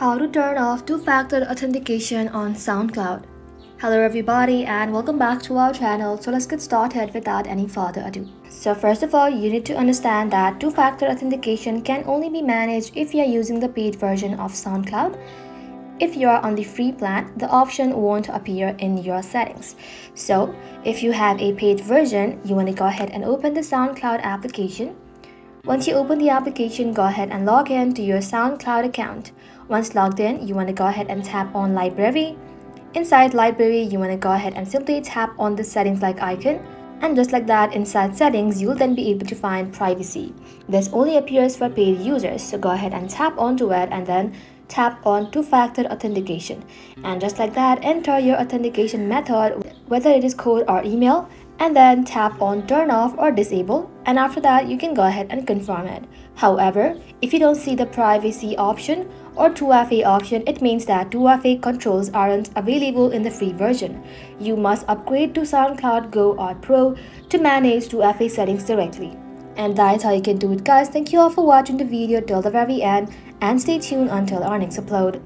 How to turn off two-factor authentication on SoundCloud. Hello everybody and welcome back to our channel. So let's get started without any further ado. So first of all, you need to understand that two-factor authentication can only be managed if you are using the paid version of SoundCloud. If you are on the free plan, the option won't appear in your settings. So if you have a paid version, you want to go ahead and open the SoundCloud application. Once you open the application, go ahead and log in to your SoundCloud account. Once logged in, you want to go ahead and tap on Library. Inside Library, you want to go ahead and simply tap on the settings like icon. And just like that, inside settings, you'll then be able to find privacy. This only appears for paid users, so go ahead and tap onto it and then tap on two-factor authentication. And just like that, enter your authentication method, whether it is code or email, and then tap on turn off or disable, and after that you can go ahead and confirm it. However, if you don't see the privacy option or 2FA option, it means that 2FA controls aren't available in the free version. You must upgrade to SoundCloud Go or Pro to manage 2FA settings directly. And that's how you can do it, guys. Thank you all for watching the video till the very end and stay tuned until our next upload.